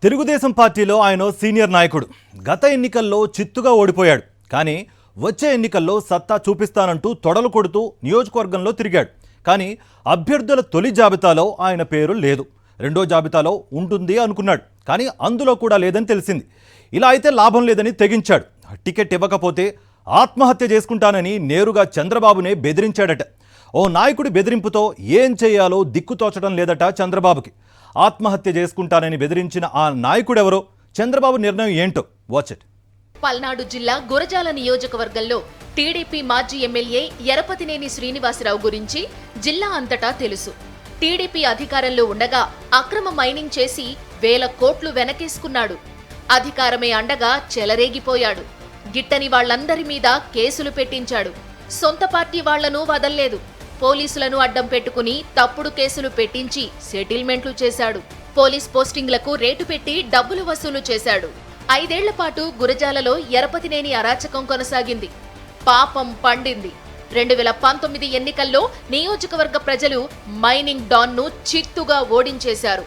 తెలుగుదేశం పార్టీలో ఆయన సీనియర్ నాయకుడు. గత ఎన్నికల్లో చిత్తుగా ఓడిపోయాడు. కానీ వచ్చే ఎన్నికల్లో సత్తా చూపిస్తానంటూ తొడలు కొడుతూ నియోజకవర్గంలో తిరిగాడు. కానీ అభ్యర్థుల తొలి జాబితాలో ఆయన పేరు లేదు. రెండో జాబితాలో ఉంటుంది అనుకున్నాడు. కానీ అందులో కూడా లేదని తెలిసింది. ఇలా అయితే లాభం లేదని తెగించాడు. టికెట్ ఇవ్వకపోతే ఆత్మహత్య చేసుకుంటానని నేరుగా చంద్రబాబునే బెదిరించాడట. ఓ నాయకుడి బెదిరింపుతో ఏం చేయాలో దిక్కుతోచడం లేదట చంద్రబాబుకి. ఆత్మహత్య చేసుకుంటానని బెదిరించిన ఆ నాయకుడెవరో, చంద్రబాబు నిర్ణయం ఏంటో వాచ్ ఇట్. పల్నాడు జిల్లా గురజాల నియోజకవర్గంలో టీడీపీ మాజీ ఎమ్మెల్యే ఎరపతినేని శ్రీనివాసరావు గురించి జిల్లా అంతటా తెలుసు. టీడీపీ అధికారంలో ఉండగా అక్రమ మైనింగ్ చేసి వేల కోట్లు వెనకేసుకున్నాడు. అధికారమే అండగా చెలరేగిపోయాడు. గిట్టని వాళ్లందరి మీద కేసులు పెట్టించాడు. సొంత పార్టీ వాళ్లను వదల్లేదు. పోలీసులను అడ్డం పెట్టుకుని తప్పుడు కేసులు పెట్టించి సెటిల్మెంట్లు చేశాడు. పోలీస్ పోస్టింగ్లకు రేటు పెట్టి డబ్బులు వసూలు చేశాడు. 5 ఏళ్ల పాటు గురజాలలో ఎరపతినేని అరాచకం కొనసాగింది. పాపం పండింది. 2019 ఎన్నికల్లో నియోజకవర్గ ప్రజలు మైనింగ్ డాన్ను చిత్తుగా ఓడించేశారు.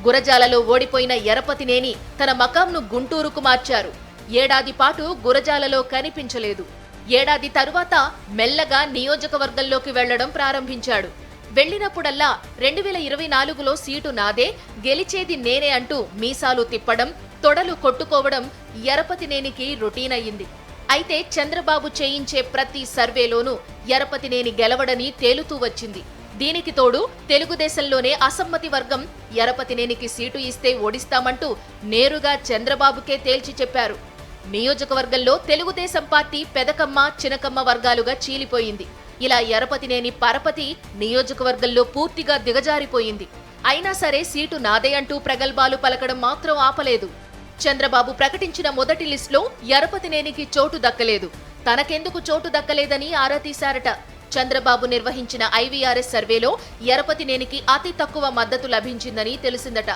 గురజాలలో ఓడిపోయిన ఎరపతినేని తన మకాంను గుంటూరుకు మార్చారు. ఏడాది పాటు గురజాలలో కనిపించలేదు. ఏడాది తరువాత మెల్లగా నియోజకవర్గంలోకి వెళ్లడం ప్రారంభించాడు. వెళ్లినప్పుడల్లా 2024లో సీటు నాదే, గెలిచేది నేనే అంటూ మీసాలు తిప్పడం, తొడలు కొట్టుకోవడం ఎరపతినేనికి రొటీన్ అయ్యింది. అయితే చంద్రబాబు చేయించే ప్రతి సర్వేలోనూ ఎరపతినేని గెలవడని తేలుతూ వచ్చింది. దీనికి తోడు తెలుగుదేశంలోనే అసమ్మతి వర్గం ఎరపతినేనికి సీటు ఇస్తే ఓడిస్తామంటూ నేరుగా చంద్రబాబుకే తేల్చి చెప్పారు. నియోజకవర్గంలో తెలుగుదేశం పార్టీ పెదకమ్మ, చినకమ్మ వర్గాలుగా చీలిపోయింది. ఇలా ఎరపతినేని పరపతి నియోజకవర్గంలో పూర్తిగా దిగజారిపోయింది. అయినా సరే సీటు నాదే అంటూ ప్రగల్భాలు పలకడం మాత్రం ఆపలేదు. చంద్రబాబు ప్రకటించిన మొదటి లిస్టులో ఎరపతినేనికి చోటు దక్కలేదు. తనకెందుకు చోటు దక్కలేదని ఆరా తీశారట. చంద్రబాబు నిర్వహించిన ఐవీఆర్ఎస్ సర్వేలో ఎరపతినేనికి అతి తక్కువ మద్దతు లభించిందని తెలిసిందట.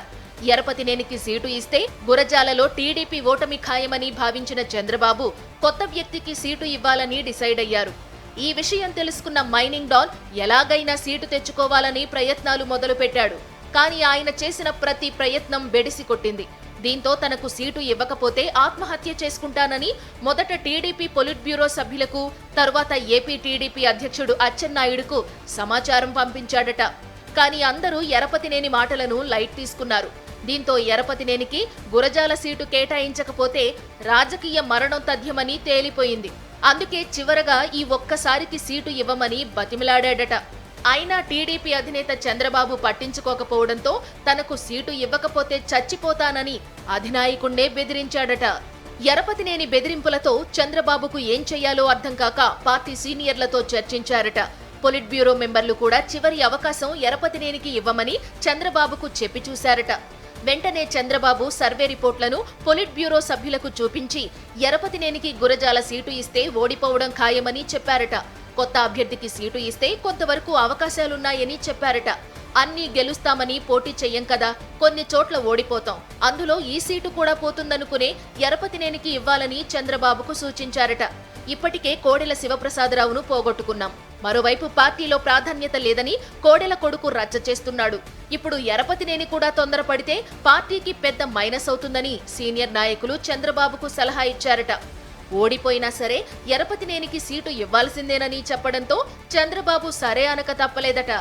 ఎరపతినేనికి సీటు ఇస్తే గురజాలలో టీడీపీ ఓటమి ఖాయమని భావించిన చంద్రబాబు కొత్త వ్యక్తికి సీటు ఇవ్వాలని డిసైడ్ అయ్యారు. ఈ విషయం తెలుసుకున్న మైనింగ్ డాన్ ఎలాగైనా సీటు తెచ్చుకోవాలని ప్రయత్నాలు మొదలుపెట్టాడు. కానీ ఆయన చేసిన ప్రతి ప్రయత్నం బెడిసి కొట్టింది. దీంతో తనకు సీటు ఇవ్వకపోతే ఆత్మహత్య చేసుకుంటానని మొదట టీడీపీ పొలిట్ బ్యూరో సభ్యులకు, తరువాత ఏపీ టీడీపీ అధ్యక్షుడు అచ్చెన్నాయుడుకు సమాచారం పంపించాడట. కానీ అందరూ ఎరపతినేని మాటలను లైట్ తీసుకున్నారు. దీంతో ఎరపతినేనికి గురజాల సీటు కేటాయించకపోతే రాజకీయ మరణం తథ్యమని తేలిపోయింది. అందుకే చివరగా ఈ ఒక్కసారికి సీటు ఇవ్వమని బతిమిలాడాడట. అయినా టీడీపీ అధినేత చంద్రబాబు పట్టించుకోకపోవడంతో తనకు సీటు ఇవ్వకపోతే చచ్చిపోతానని అధినాయకుణ్ణే బెదిరించాడట. ఎరపతినేని బెదిరింపులతో చంద్రబాబుకు ఏం చెయ్యాలో అర్థం కాక పార్టీ సీనియర్లతో చర్చించారట. పొలిట్ బ్యూరో మెంబర్లు కూడా చివరి అవకాశం ఎరపతినేనికి ఇవ్వమని చంద్రబాబుకు చెప్పి చూశారట. వెంటనే చంద్రబాబు సర్వే రిపోర్ట్లను పొలిట్ బ్యూరో సభ్యులకు చూపించి ఎరపతినేనికి గురజాల సీటు ఇస్తే ఓడిపోవడం ఖాయమని చెప్పారట. కొత్త అభ్యర్థికి సీటు ఇస్తే కొంతవరకు అవకాశాలున్నాయని చెప్పారట. అన్నీ గెలుస్తామని పోటీ చెయ్యం కదా, కొన్ని చోట్ల ఓడిపోతాం, అందులో ఈ సీటు కూడా పోతుందనుకునే ఎరపతినేనికి ఇవ్వాలని చంద్రబాబుకు సూచించారట. ఇప్పటికే కోడెల శివప్రసాదరావును పోగొట్టుకున్నాం. మరోవైపు పార్టీలో ప్రాధాన్యత లేదని కోడెల కొడుకు రచ్చ చేస్తున్నాడు. ఇప్పుడు ఎరపతినేని కూడా తొందరపడితే పార్టీకి పెద్ద మైనస్ అవుతుందని సీనియర్ నాయకులు చంద్రబాబుకు సలహా ఇచ్చారట. ఓడిపోయినా సరే ఎరపతినేనికి సీటు ఇవ్వాల్సిందేనని చెప్పడంతో చంద్రబాబు సరే అనక తప్పలేదట.